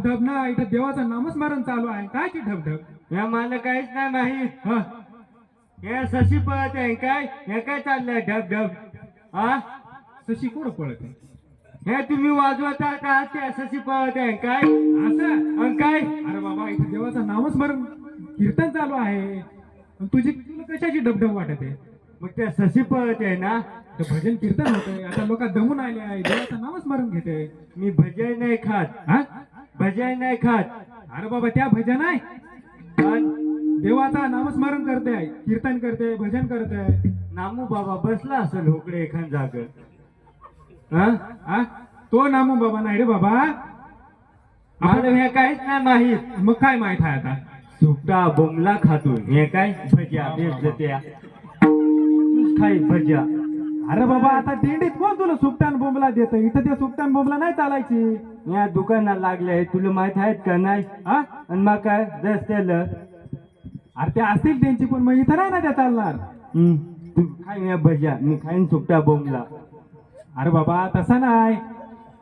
ढबढब ना इथं देवाचं नामस्मरण चालू आहे. काय की ढबढब? या मला काहीच नाही माहित. हे शशी पळत आहे काय? हे काय चाललंय ढब ढब? हा, शशी कुठं पळत आहे? हे तुम्ही वाजवता का? ते शशी पळत आहे काय? असं अन काय? अरे बाबा इथं देवाचं नामस्मरण कीर्तन चालू आहे. आणि तुला कशाची ढबढब वाटत आहे? मग ते शशी पळत आहे ना? तर भजन कीर्तन होतंय. आता लोक दमून आले आहे, देवाचं नामस्मरण घेते. मी भजन नाही खात. हा, भजन नाही खात. अरे बाबा त्या भजन आहे, पण देवाचा नामस्मरण करते, कीर्तन करते, भजन करते. नामू बाबा बसला असेल होकडे एखाद जाग. हा, तो नामू बाबा नाही रे बाबा. मला हे काहीच नाही माहित. मग काय माहित आहे आता? सुकटा बोंबला खातो. हे काय भज्या बेजत्या तूच खाई भज्या. अरे बाबा आता दिंडीत कोण तुला सुकटान बोंबला देत? इथं ते सुकटान बोंबला नाही चालायची. या दुकानात लागले तुला माहित आहेत का नाही? हा, आणि मग काय रस्त्याला अरे ते असतील त्यांची, पण मग इथं नाही ना त्या चालणार. तू खाईन या भज्या, मी खाईन सुकटा बोंबला. अरे बाबा तसा नाही.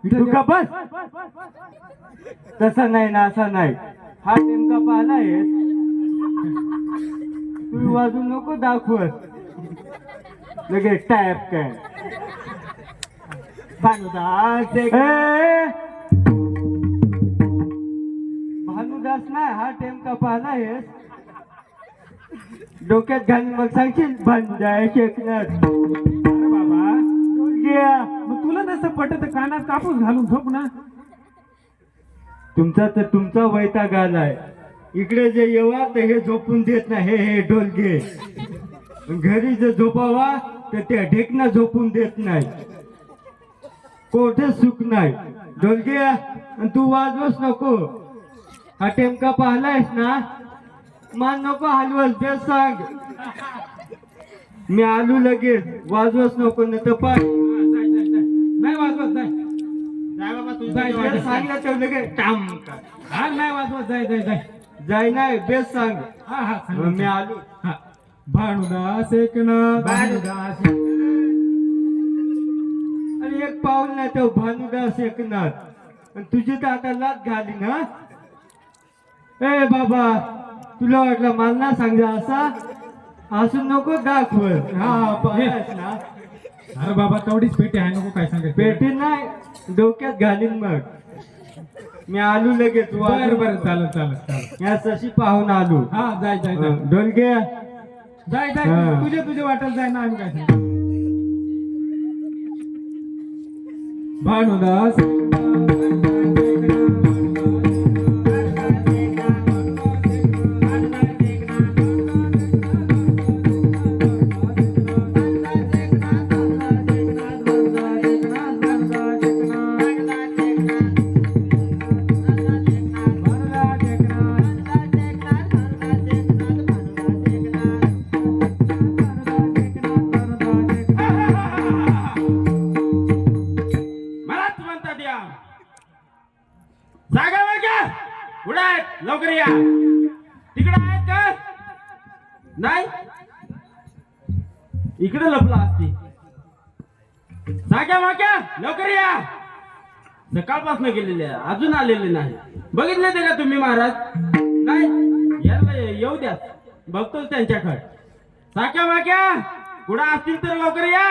तू का बस. तसं नाही ना, असं नाही. हा नेमका पाहिलाय. तू वाजू नको दाखवत लगेच टायप काय. भानुदास भानुदास नाही, हा टेमका पाहिलायस. डोक्यात घालून मग सांगशील भानुदास शेकणार. अरे बाबा घ्या. मग तुला नसतं पटत कानात कापूस घालून झोप ना. तुमचा तर तुमचा वैताग आलाय. इकडे जे येवा तर हे झोपून देत नाही. हे ढोलगे घरी जर झोपावा तर त्या ढेकना झोपून देत नाही. कोठे सुख नाही. ढोलगे आणि तू वाजवच नको. हा टेमका पाहिलायस ना, मान नको हलवस. ते सांग मी आलू लगेच. वाजवच नको न तर पाय. नाही वाजवत जाय. जाय बाबा तुझी सांगितलं तर लगेच टाम. हा नाही वाजवत जाय जाय जाय जाय नाही बेस सांग. हा हा सांग. मी आलो. हा, भानुदास एकनाथ भानुदास. आणि एक पाऊल नाही तो भानुदास एकनाथ. आणि तुझी तर आता लात घाली ना. ए बाबा तुला वाटलं मला ना सांगा असा असून नको दाखवत. हा पाहिलास ना. अरे बाबा तेवढीच पेटी आहे, नको काय सांगायचं. पेटी नाही डोक्यात घालीन मग. मी आलो लगेच. बरं बरं चालत चालत चालत. या शशी पाहून आलो. हा जाय जाय जाय ढोलगे जाय जाय. हा. तुझे वाटेल जाय ना, आम्ही काय सांगू. भानुदास जागा वागा उडात लवकर या. तिकडे आहेत का? नाही इकडे लपला असती. जाग्या वाग्या लवकर या. सकाळपासून गेलेले अजून आलेले नाही. बघितले ते का तुम्ही महाराज? नाही याला येऊ द्या, बघतोच त्यांच्याकडे. साक्या वाक्या कुठं असतील तर लवकर या.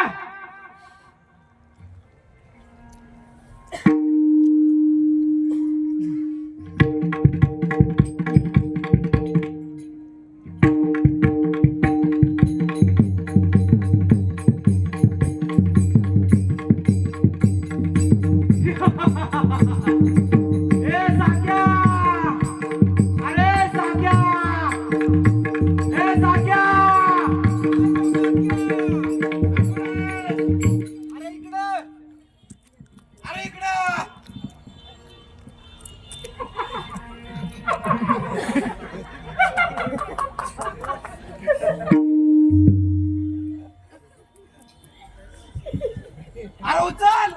उचल.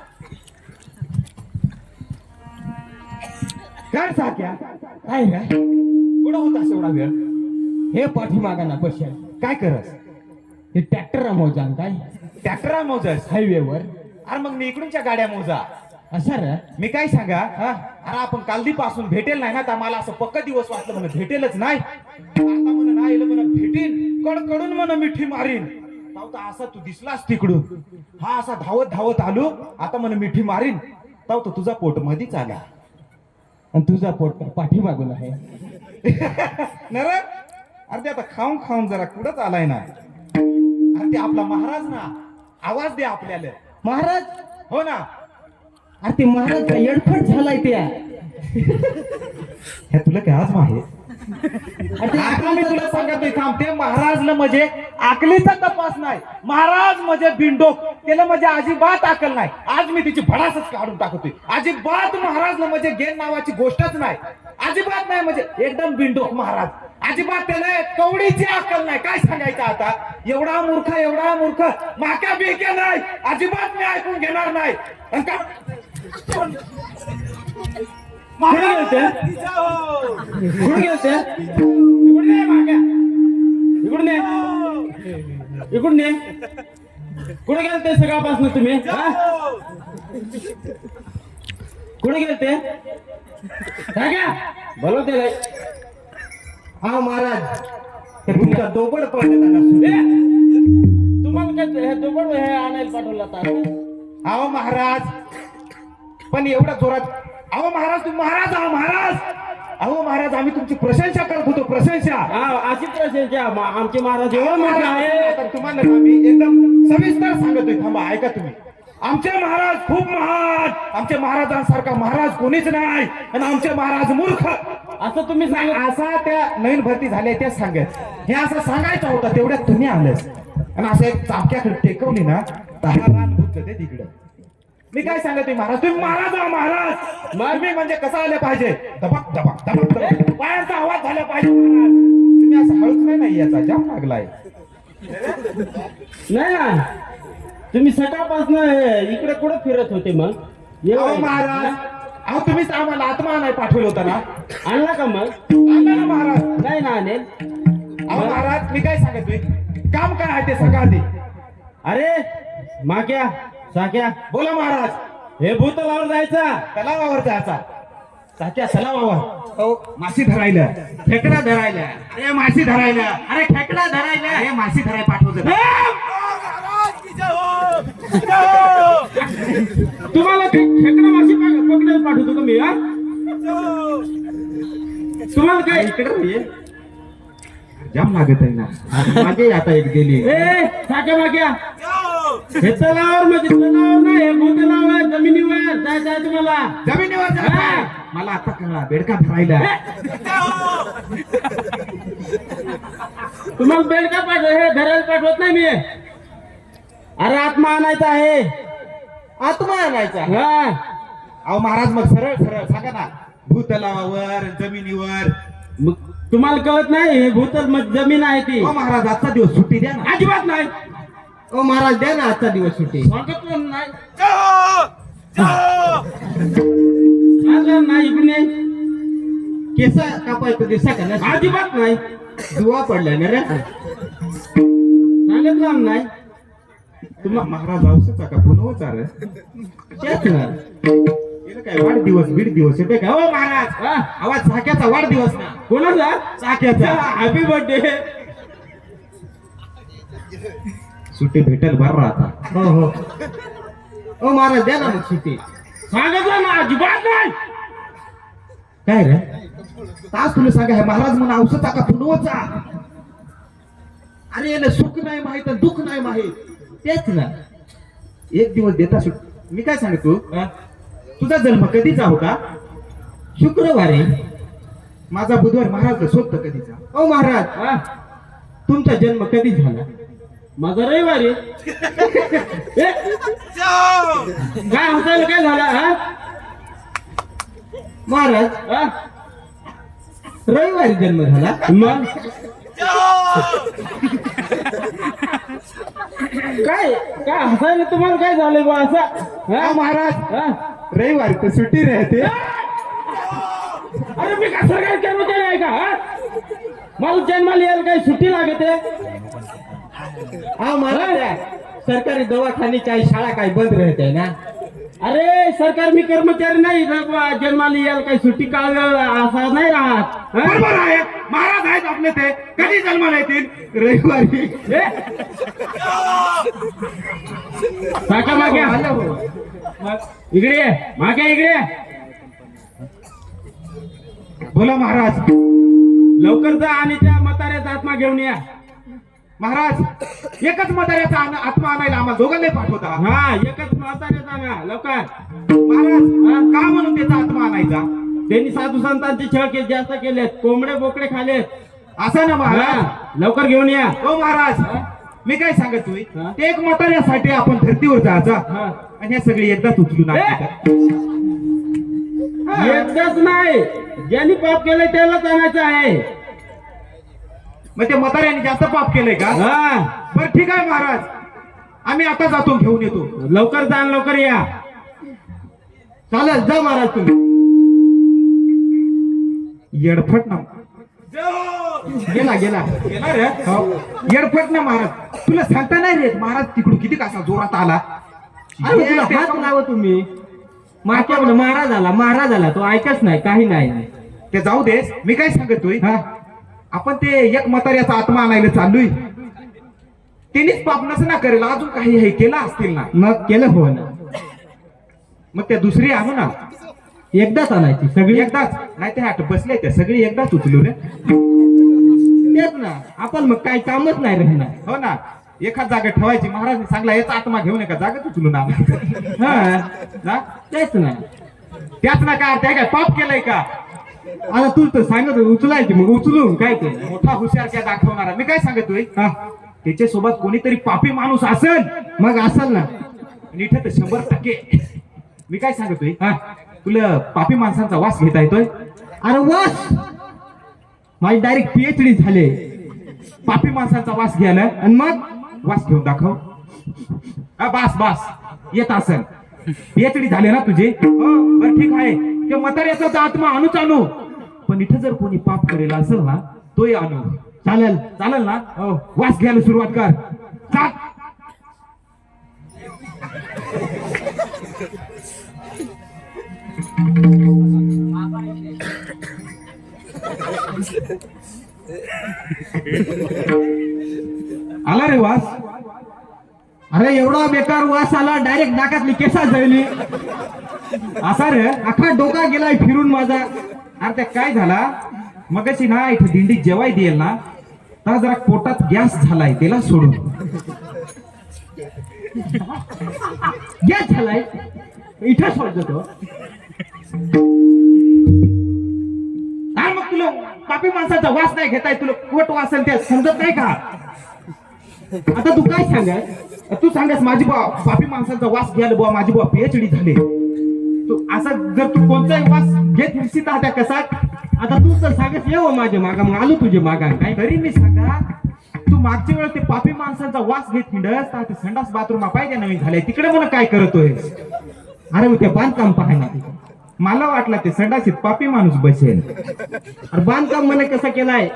काय साक्या काय रे कुठं होतास एवढा वेळ? हे पाठीमागा ना पश्या काय करस? हे ट्रॅक्टर मोजान काय? ट्रॅक्टर मोजस हायवेवर? अरे मग मी इकडूनच्या गाड्या मोजा. असा रे मी काय सांगा हा? अरे आपण कालदीपासून भेटेल नाही ना तर मला असं पक्का दिवस वाटलं म्हणा भेटेलच नाही आता म्हणा नाही म्हणा भेटेल कडकडून म्हणा मिठी मारीन तर असा तू दिसलास तिकडून हा असा धावत धावत आलो आता म्हणा मिठी मारीन तो तुझा पोट मध्येच आला आणि तुझा पोट पाठीमागून आहे ना रे अरे ते आता खाऊन खाऊन जरा कुठंच आलाय ना अरे ते आपला महाराज ना आवाज दे आपल्याला महाराज हो ना अरे ते महाराज एडफट झालाय त्या हे तुला काय आज माहिती आता मी तुला सांगतोय थांब ते महाराजला म्हणजे आकलीचा तपास नाही महाराज म्हणजे बिंडोक त्याला म्हणजे अजिबात अकल नाही आज मी तिची भडासच काढून टाकतोय अजिबात महाराजला म्हणजे गेन नावाची गोष्टच नाही अजिबात नाही म्हणजे एकदम बिंडोक महाराज अजिबात त्याला कवडीची अक्कल नाही काय सांगायचं आता एवढा मूर्ख माक्या बेक्या नाही अजिबात मी ऐकून घेणार नाही आणि कुठे गेलते कुठे गेलते इकडून ये माग्या इकडून ये इकडून ये कुठे गेलते सकाळपासून तुम्ही कुठे गेलते सांगा बोलवते काय हा महाराज ते तुमचा दोबड पडले तुम्हाला काय हे दोघं हे आणायला पाठवलं आता अहो महाराज पण एवढा जोरात अहो महाराज तुम्ही महाराज अहो महाराज आम्ही तुमची प्रशंसा करत होतो प्रशंसा अशी प्रशंसा आमचे महाराज एवढं मोठे आहे तर तुम्हाला आम्ही एकदम सविस्तर सांगतोय थांबा ऐका तुम्ही आमचे महाराज खूप महान आमच्या महाराजांसारखा महाराज कोणीच नाही आणि आमचे महाराज मूर्ख असं तुम्ही सांगा असा त्या नवीन भरती झाल्या त्या सांगत हे असं सांगायचं होतं तेवढ्यात तुम्ही आलंच आणि असं एक चापक्याकडे टेकवली ना रान भूत ते तिकडं मी काय सांगतोय महाराज तुम्ही महाराज तुम्ही म्हणजे कसं आलं पाहिजे दबक दबक दबक दबक पायांचा आवाज झाला पाहिजे महाराज तुम्ही असं हळूच नाही याचा जाम लागलाय नाही ना तुम्ही सकाळपासून इकडे कुठं फिरत होते मग अहो महाराज अहो तुम्हीच आम्हाला आत्मा नाही पाठवलं होतं ना आणला का मग आणलं ना महाराज नाही ना आणेल अहो महाराज मी काय सांगतोय काम काय आहे ते सांगा ते अरे माक्या साक्या बोला महाराज हे भूतलावर जायचा तलावावर जायचा साच्या तलावावर हो माशी धरायला खेकडा धरायला अरे माशी धरायला अरे खेकडा धरायला अरे माशी धरायला पाठवतो तुम्हाला खेकडा माशी पकडायला पाठवतो का मी हा तुम्हाला काय इकडे जाम लागत आहे ना माझे आता एक गेली ए साक्या माक्या हे तलावावर म्हणजे तलावावर नाही हे भूतलावर आहे जमिनीवर जायचं आहे तुम्हाला जमिनीवर जायचंय. मला आता कळला बेडका धरायला तुम्हाला बेल का पाठव हे धरायला पाठवत नाही मी अरे आत्मा आणायचा आहे आत्मा आणायचा हा अहो महाराज मग सरळ सरळ सांगा ना भूतलावावर जमिनीवर मग तुम्हाला कळत नाही हे भूतल जमीन आहे ती हो महाराज आजचा दिवस सुट्टी द्या ना अजिबात नाही ओ महाराज द्या ना आजचा दिवस सुट्टी सांगत पण नाही नाही इकडून ये. केस कापायचं दिवसा का ना अजिबात नाही दुवा पडलाय ना रे सांगितलं नाही तुम्हा महाराज औषधा का पुनवचा रे तेच ना गेलं काय वाढदिवस दिवस येते का हो महाराज हा? आवाज चाक्याचा वाढदिवस ना कोणाचा चाक्याचा हॅपी बर्थडे सुट्टी भेटेल बरं आता हो हो ओ महाराज द्या ना मग सुट्टी सांगितलं ना अजिबात नाही काय रे तास तुला सांगा हे महाराज म्हणून औषधा का पुनवचा अरे याला सुख नाही माहित आणि दुःख नाही माहित तेच ना एक दिवस देता सुट्टी मी काय सांगतो तुझा जन्म कधीचा होता शुक्रवारी माझा बुधवार महाराज शोधतो कधीचा ओ महाराज हा? तुमचा जन्म कधी झाला माझा रविवारी ए, काय हसायला काय झालं हा महाराज हा? रविवारी जन्म झाला मग काय काय हसायला तुम्हाला काय झालंय बा असं हा? महाराज हा? रविवारी तर सुट्टी राहते अरे मी का सरकारी कर्मचारी आहे का हा? मला जन्माला यायला काही सुट्टी लागते हा महाराज सरकारी दवाखाने काही शाळा काही बंद राहते ना अरे सरकार मी कर्मचारी नाही जन्माला यायला काही सुट्टी काळ असा नाही राहत हं? बरोबर आहे, महाराज आहेत आपले ते, कधी जन्माला येतील? रविवारी. ए? काका माग्या इकडे ये. माग्या इकडे ये. बोला महाराज. लवकर जा आणि त्या म्हाताऱ्याचा आत्मा घेऊन या. महाराज, एकच म्हाताऱ्याचा आत्मा आणायला आम्हाला दोघांना पाठवता. हा एकच म्हाताऱ्याचा ना लवकर. महाराज, का म्हणून त्याचा आत्मा आणायचा? त्यांनी साधू संतांचे छळ जास्त केलेत, कोंबडे बोकडे खालेत. असं ना महाराज. हा, लवकर घेऊन या. हो महाराज, मी काय सांगत तुम्ही, हा? ते एक म्हाताऱ्यासाठी आपण धर्तीवर जायचा हा. आणि हे सगळे एकदाच उचलून आणायचं. एकदाच नाही, ज्यांनी पाप केलंय त्यालाच आणायचं आहे. मग ते म्हाताऱ्याने जास्त पाप केलंय का? हा बरं ठीक आहे महाराज, आम्ही आता जातो, घेऊन येतो. लवकर जा आणि लवकर या. चालेल, जा महाराज तुम्ही. येडफट ना गेला गेला. गेला रे. हो. येडफट ना महाराज, तुला सांगता नाही रे महाराज तिकडून किती कसा जोरात आला. अरे तुला हात लावा तुम्ही. मागच्या वेळेला महाराज आला तो ऐकच नाही, काही नाही. ते जाऊ देस, मी काय सांगतोय, हा आपण ते एक म्हाताऱ्याचा आत्मा आणायला चाललोय, त्यांनीच पाप नसना करेल, अजून काही हे केलं असतील ना, मग केलं हो ना. मग त्या दुसरी आणू ना. एकदाच आणायची सगळी. एकदाच नाही ते आठ बसले ते सगळी एकदाच उचलू रे. तेच ना, आपण मग काही कामच नाही राहणार. हो ना, एखाद जागा ठेवायची. महाराज सांगला याचा आत्मा घेऊन एका जागेत उचलून आणायचं. हा ना तेच ना. त्याच ना काय त्या काय पाप केलंय का? आता तू तर सांगत होती उचलायची, मग उचलून काय केलं? मोठा हुशार काय दाखवणारा. मी काय सांगतोय, हा त्याच्या सोबत कोणीतरी पापी माणूस असेल, मग असेल ना. आणि इथे तर 100%. मी काय सांगतोय, हा तुला पापी माणसांचा वास घेता येतोय? अरे वास, माझी डायरेक्ट PhD झाले. पापी माणसांचा वास घ्यायला आणि मग वास घेऊन दाखव. बास बास येत असेल. PhD झाले ना तुझे? हो. बरं ठीक आहे, ते म्हाताऱ्याचा आत्मा आणूच आणू, पण इथं जर कोणी पाप करेला असेल ना, तोही आणू. चालेल. चालेल ना? हो. वास घ्यायला सुरुवात कर. चाल. आला रे वास. अरे एवढा बेकार वास आला, डायरेक्ट नाकातली केसा जळली. असा रे, अख्खा डोका गेलाय फिरून माझा. अरे त्या काय झाला, मगाशी ना इथे दिंडी जेवाय देईल ना, तर जरा पोटात गॅस झालाय, त्याला सोडून. गॅस झालाय इथं सोडतो तो. हा, मग तुला पापी माणसाचा वास नाही घेताय, तुला पोट वास ते समजत नाही का? आता तू काय सांगाय? तू सांगस माझी पापी माणसाचा वास घ्यायला बुवा माझी बुवा PhD झाले. तू असा जर तू कोणताही वास घेत फिरशील त्या कसा? आता तू तर सांगत ये माझ्या मागा, मग आलो तुझे मागा. काय तरी मी सांगा, तू मागच्या वेळेस ते पापी माणसांचा वास घेत हिंडस, तर ते संडास बाथरूम पाहिजे नवीन झालंय, तिकडे मला काय करतोय? अरे मग ते बांधकाम पाहायला तिथं. मला वाटलं ते संडासीत पापी माणूस बसेल. अरे बांधकाम म्हणे कसं केलाय?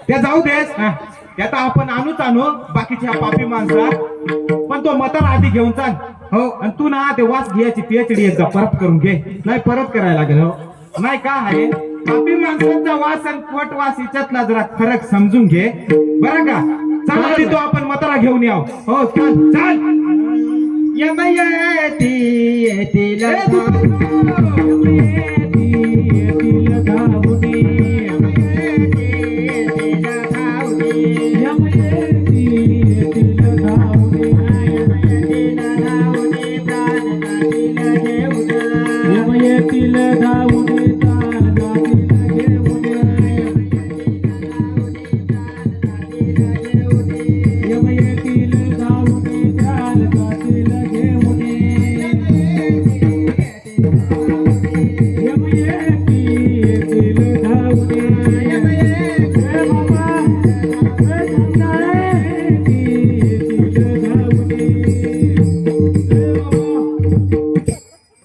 त्या जाऊ देस, त्यात आपण आणूच आणू बाकीच्या पापी माणसा, पण तो म्हातारा आधी घेऊन चाल. हो, आणि तू ना ते वास घ्यायची PhD एकदा परत करून घे. नाही परत करायला लागेल. हो नाही का आहे, पापी माणसांचा वास आणि पोट वास याच्यातला जरा फरक समजून घे बरं का? चला आधी तो आपण म्हातारा घेऊन याव. हो चाल चाल.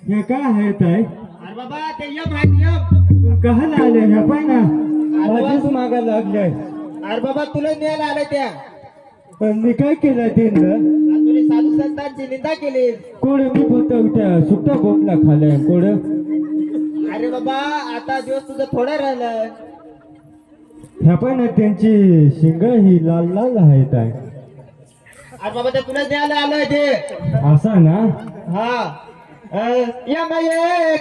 हे काय आहे ताई? अरे बाबा ते यम आहेत यम. कहाला आले ह्या पाय ना, माझीच मागा लागले. अरे बाबा तुला न्यायला आलं त्या. पण मी काय केलं ते तुम्ही साधू संतांची निंदा केली. कोण मी बोलतो त्या सुट्टा बोंबला खाल्लाय कोण अरे बाबा आता दिवस तुझं थोडं राहिलं. ह्या पण त्यांची शिंग ही लाल लाल आहेत आहे. अरे बाबा ते तुला द्यायला आलोय ते. असा ना हा या माये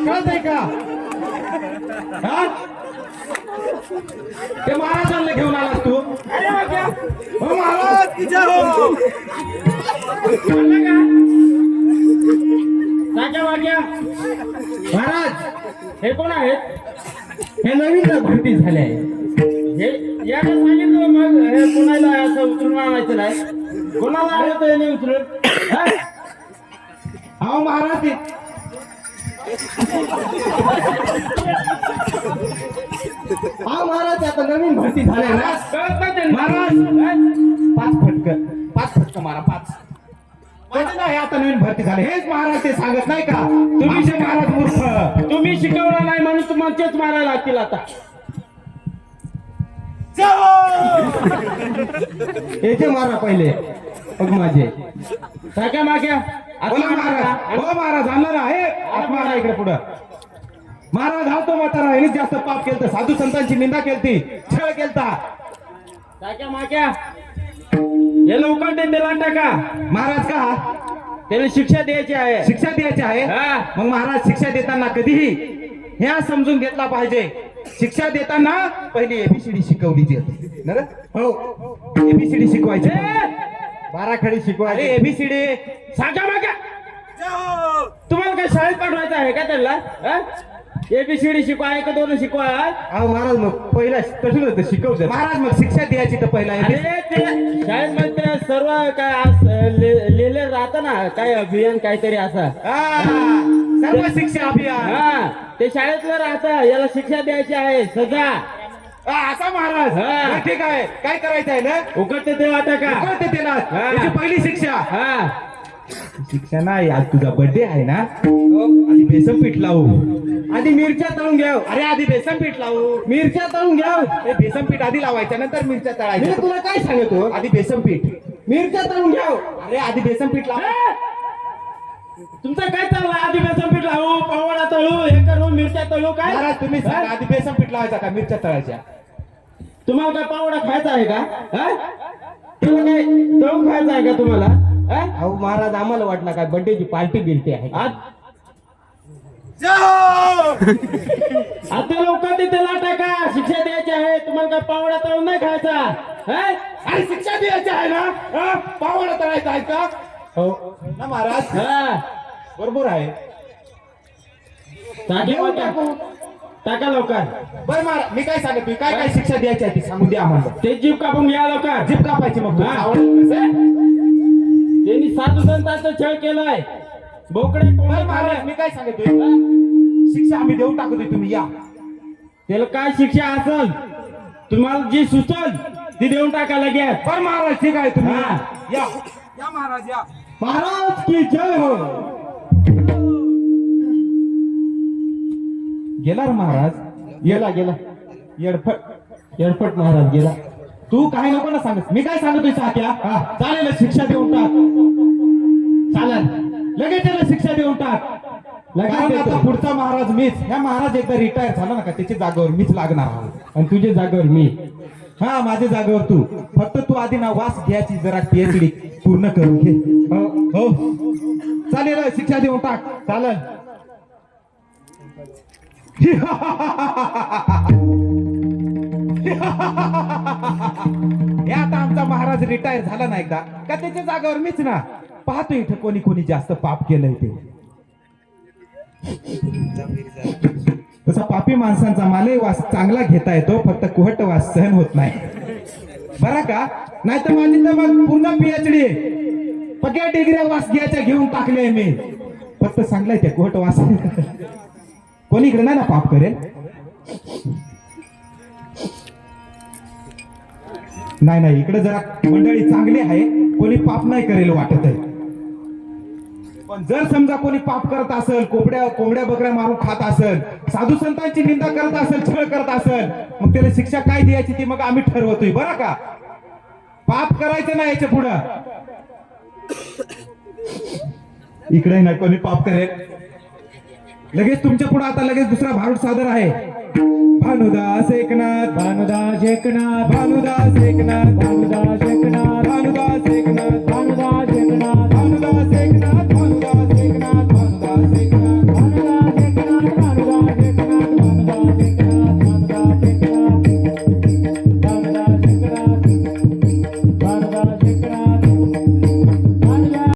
कळत आहे का हा? ते महाराजांना घेऊन आलास तू. हो महाराज की जय हो. साक्या वाक्या महाराज हे कोण आहेत? हे नवीन भरती झाले आहे. हे याने सांगितलं मग हे कोणाला असं उचलून आणायचं नाही. कोणाला आलं तर याने उचलून हा? अहो महाराज ते हा महाराज आता नवीन भरती झाले ना. कळत नाही त्यांना. महाराज पाच फटक मारा 5. माझं नाही आता नवीन भरती झाले हेच महाराज ते सांगत नाही का तुम्ही जे महाराज मूर्ख. तुम्ही शिकवलं नाही म्हणून तुम्हालाच मारायला लागतील आता. याचे मारा पहिले मग माझे. साक्या माक्या बोला महाराज. हो महाराज आणला ना हे आत मारा इकडे पुढं. महाराज हा तो म्हातारा ह्याने जास्त पाप केलं साधू संतांची निंदा केलती छळ केलता. साक्या माक्या याला उकळते त्याला टाका. महाराज का त्याला शिक्षा द्यायची आहे. शिक्षा द्यायची आहे. हा. मग महाराज शिक्षा देताना कधीही ह्या समजून घेतला पाहिजे शिक्षा देताना पहिली एबीसीडी शिकवली जाते ना रे? हो एबीसीडी शिकवायची. बाराखडी अरे शिकवायचे. एबीसीडी साक्या माक्या तुम्हाला काय शाळेत पाठवायचं आहे का त्याला? एबीसीडी शिकवा 1 2 शिकवा. अहो महाराज मग पहिला कठीण होतं शिकवतं. महाराज मग शिक्षा द्यायची तर पहिला अरे ते शाळेत मध्ये ते सर्व काय लिहिलेलं राहतं ना काय अभियान काहीतरी असं. सर्व शिक्षा अभियान. हा ते शाळेतलं राहतं. याला शिक्षा द्यायची आहे सजा. असा महाराज. हा. मग ठीक आहे काय करायचं आहे ना उकळते ते टाका. कळते त्याला हा. त्याची पहिली शिक्षा. हा शिक्षा नाही आज तुझा बर्थडे आहे ना आधी बेसन पीठ लावू. आधी मिरच्या तळून घ्याव. अरे आधी बेसन पीठ लावू. मिरच्या तळून घ्याव. हे बेसन पीठ आधी लावायच्या नंतर मिरच्या मी तळायच्या. तुला काय सांगतो आधी बेसन पीठ. मिरच्या तळून घ्याव. अरे आधी बेसन पीठ लाव. तुमचं काय चाललं? आधी बेसन पीठ लावू पावडा तळू हे करू मिरच्या तळू काय? महाराज तुम्ही सांगा आधी बेसन पीठ लावायचा का मिरच्या तळायच्या? तुम्हाला काय पावडा खायचा आहे का? हा? तुला काय तळून खायचा आहे का तुम्हाला? हा? अहो महाराज आम्हाला वाटलं काय बर्थडेची पार्टी बिलटी आहे. आता लवकर तिथे टाका. शिक्षा द्यायची आहे. तुम्हाला काय पावडा तळून नाही खायचा? हा? अरे शिक्षा द्यायची आहे ना पावडा तळायचा आहे का? हो ना महाराज हा. बरोबर आहे. टाका टाका. टाका लवकर. बरं महाराज मी काय सांगत काय काय शिक्षा द्यायची आहे ती सांगून द्या आम्हाला. ते जीव कापून घ्या लवकर. जीप कापायची मग हा. आवडलं कसं? त्यांनी साधू संतांचा छळ केलाय. बोकडे कोण बरं महाराज मी काय सांगतोय शिक्षा आम्ही देऊ टाकतोय तुम्ही या. त्याला काय शिक्षा असल तुम्हाला जी सुचल ती देऊन टाका लगेच. बरं महाराज ठीक आहे तुम्ही हा. या या महाराज या. महाराज की जय हो. गेला रे महाराज. गेला गेला येडफट महाराज गेला. तू काय नको ना सांगत मी काय सांगतोय साक्या चालेल शिक्षा देऊन टाक. चालेल लगेच त्याला शिक्षा देऊन टाक. कारण आता पुढचा महाराज मीच. ह्या महाराज एकदा रिटायर झाला ना का त्याच्या जागेवर मीच लागणार आहे. आणि तुझ्या जागेवर मी. हा माझ्या जागेवर तू. फक्त तू आधी ना वास घ्यायची जरा PhD पूर्ण करून घे. हो चालेल शिक्षा देऊन टाक. चालेल. हे आता आमचा महाराज रिटायर झाला नाही का त्याच्या जागेवर मीच ना. पाहतो इथं कोणी कोणी जास्त पाप केलंय ते. तसा पापी माणसांचा मालही वास चांगला घेता येतो फक्त कुहट वास सहन होत नाही. बरं का? नाही तर माझी तर मग पूर्ण PhD पक्या डिग्र्या वास घ्यायच्या घेऊन टाकले मी. फक्त सांगलाय ते कोट वास. कोणी इकडे नाही ना पाप करेल? नाही इकडे जरा मंडळी चांगली आहे, कोणी पाप नाही करेल वाटत आहे. पण जर समजा कोणी पाप करत असेल, कोंबड्या बकऱ्या मारून खात असेल, साधू संतांची निंदा करत असेल, छळ करत असेल, मग त्याला शिक्षा काय द्यायची ती मग आम्ही ठरवतोय. बरं का? पाप करायचं नाही याच्या पुढं. इकडे नाही कोणी पाप करेल. लगेच तुमच्या पुढे आता लगेच दुसरा भारूड सादर आहे. भानुदास एकनाथ, भानुदास एकनाथ, भानुदास एकनाथ, भानुदास एकनाथ, भानुदास